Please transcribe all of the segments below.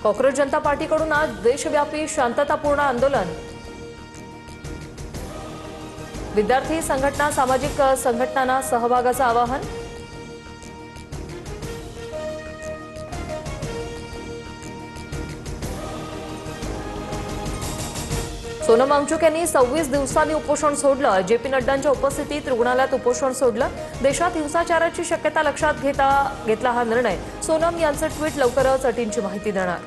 Cockroach जनता पार्टीकडून आज देशव्यापी शांततापूर्ण आंदोलन। विद्यार्थी संघटना सामाजिक संघटनांना सहभागाचं आवाहन। सोनम वांगचुक यांनी 26 दिवसांनी उपोषण सोडलं। जेपी नड्डांच्या उपस्थितीत रुग्णालयात उपोषण सोडलं। देशात हिंसाचाराची शक्यता लक्षात घेतला हा निर्णय। सोनम यांचं ट्विट लवकरच अटींची माहिती देणार।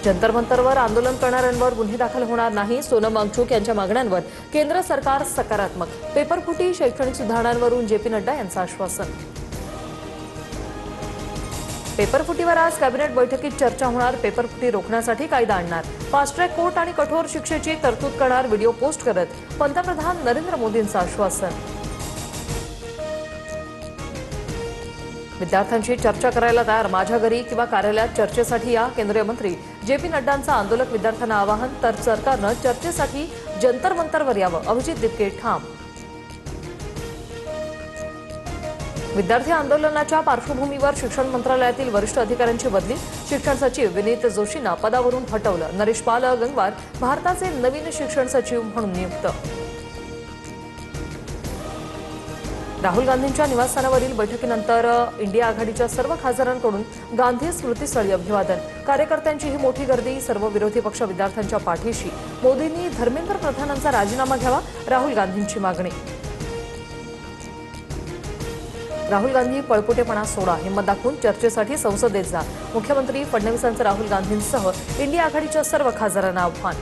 जंतर मंतरवर आंदोलन करणाऱ्यांवर गुन्हे दाखल होणार नाही। सोनम वांगचुक यांच्या मागण्यांवर केंद्र सरकार सकारात्मक। पेपरफुटी शैक्षणिक सुधारणांवरून जेपी नड्डा यांचं आश्वासन। पेपरफुटीवर आज कॅबिनेट बैठकीत चर्चा होणार। पेपरफुटी रोखण्यासाठी कायदा आणणार। फास्ट ट्रॅक कोर्ट आणि कठोर शिक्षेची तरतूद करणार। व्हिडिओ पोस्ट करत पंतप्रधान नरेंद्र मोदींचं आश्वासन। विद्यार्थ्यांशी चर्चा करायला तयार। माझ्या घरी किंवा कार्यालयात चर्चेसाठी या। केंद्रीय मंत्री जेपी नड्डांचं आंदोलक विद्यार्थ्यांना आवाहन। तर सरकारनं चर्चेसाठी जंतर मंतरवर यावं। अभिजित दिपके ठाम। विद्यार्थी आंदोलनाच्या पार्श्वभूमीवर शिक्षण मंत्रालयातील वरिष्ठ अधिकाऱ्यांची बदली। शिक्षण सचिव विनीत जोशींना पदावरून हटवलं। नरेश पाल गंगवार भारताचे नवीन शिक्षण सचिव म्हणून नियुक्त। राहुल गांधींच्या निवासस्थानावरील बैठकीनंतर इंडिया आघाडीच्या सर्व खासदारांकडून गांधी स्मृतीस्थळी अभिवादन। कार्यकर्त्यांची ही मोठी गर्दी। सर्व विरोधी पक्ष विद्यार्थ्यांच्या पाठीशी। मोदींनी धर्मेंद्र प्रधानांचा राजीनामा घ्यावा। राहुल गांधींची मागणी। राहुल गांधी पळपुटेपणा सोडा। हिंमत दाखवून चर्चेसाठी संसदेत जा। मुख्यमंत्री फडणवीसांचं राहुल गांधींसह इंडिया आघाडीच्या सर्व खासदारांना आव्हान।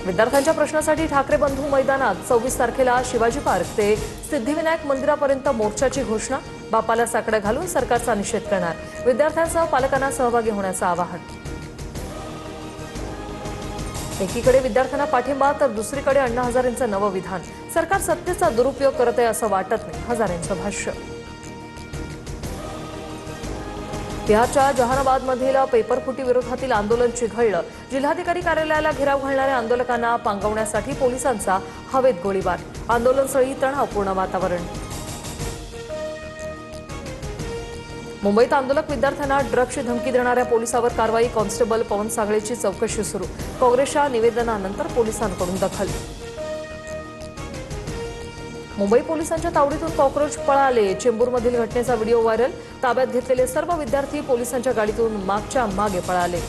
विद्यार्थ्यांच्या प्रश्नासाठी ठाकरे बंधू मैदानात 26 तारखेला शिवाजी पार्क ते सिद्धिविनायक मंदिरापर्यंत मोर्चाची घोषणा। बापाला साकडं घालून सरकारचा निषेध करणार। विद्यार्थ्यांसह पालकांना सहभागी होण्याचं आवाहन। एकीकडे विद्यार्थ्यांना पाठिंबा तर दुसरीकडे अण्णा हजारेंचं नवं विधान। सरकार सत्तेचा दुरुपयोग करत आहे असं वाटत नाही। हजारेंचं भाष्य। बिहारच्या जहानाबादमधील पेपरफुटी विरोधातील आंदोलन चिघळलं। जिल्हाधिकारी कार्यालयाला घेराव घालणाऱ्या आंदोलकांना पांगवण्यासाठी पोलिसांचा हवेत गोळीबार। आंदोलनस्थळी तणावपूर्ण वातावरण। मुंबईत आंदोलक विद्यार्थ्यांना ड्रग्सची धमकी देणाऱ्या पोलिसावर कारवाई। कॉन्स्टेबल पवन सागळेची चौकशी सुरू। काँग्रेसच्या निवेदनानंतर पोलिसांकडून दखल। मुंबई पोलिसांच्या तावडीतून कॉक्रोच पळाले। चेंबूरमधील घटनेचा व्हिडिओ व्हायरल। ताब्यात घेतलेले सर्व विद्यार्थी पोलिसांच्या गाडीतून मागच्या मागे पळाले।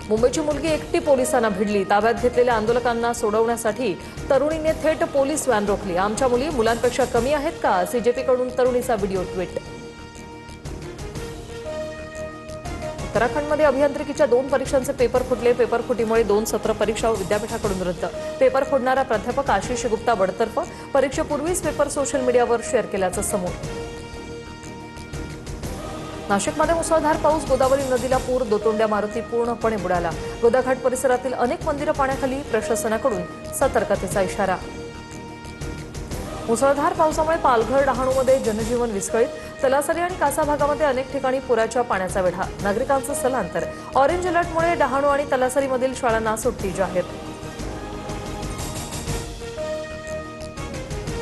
मुंबईची मुलगी एकटी पोलिसांना भिडली। ताब्यात घेतलेल्या आंदोलकांना सोडवण्यासाठी तरुणीने थेट पोलीस व्हॅन रोखली। आमच्या मुली मुलांपेक्षा कमी आहेत का? सीजेपीकडून तरुणीचा व्हिडिओ ट्विट। उत्तराखंडमध्ये अभियांत्रिकीच्या 2 परीक्षांचे पेपर फुटले। पेपरफुटीमुळे 2 सत्र परीक्षा विद्यापीठाकडून रद्द। पेपर फोडणारा प्राध्यापक आशिष गुप्ता बडतर्फ। परीक्षेपूर्वीच पेपर सोशल मीडियावर शेअर केल्याचं समोर। नाशिकमध्ये मुसळधार पाऊस। गोदावरी नदीला पूर। दोतोंड्या मारुती पूर्णपणे बुडाला। गोदाघाट परिसरातील अनेक मंदिरं पाण्याखाली। प्रशासनाकडून सतर्कतेचा इशारा। मुसळधार पावसामुळे पालघर डहाणूमध्ये जनजीवन विस्कळीत। तलासरी आणि कासा भागामध्ये अनेक ठिकाणी पुराच्या पाण्याचा वेढा। नागरिकांचं स्थलांतर। ऑरेंज अलर्टमुळे डहाणू आणि तलासरीमधील शाळांना सुट्टी जाहीर।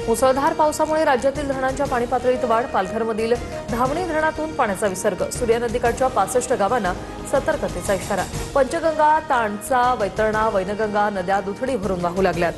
मुसळधार पावसामुळे राज्यातील धरणांच्या पाणी पातळीत वाढ। पालघरमधील धामणी धरणातून पाण्याचा विसर्ग। सूर्या नदीकाठच्या 65 गावांना सतर्कतेचा इशारा। पंचगंगा, तांडचा, वैतरणा, वैनगंगा नद्या दुथडी भरून वाहू लागल्यात।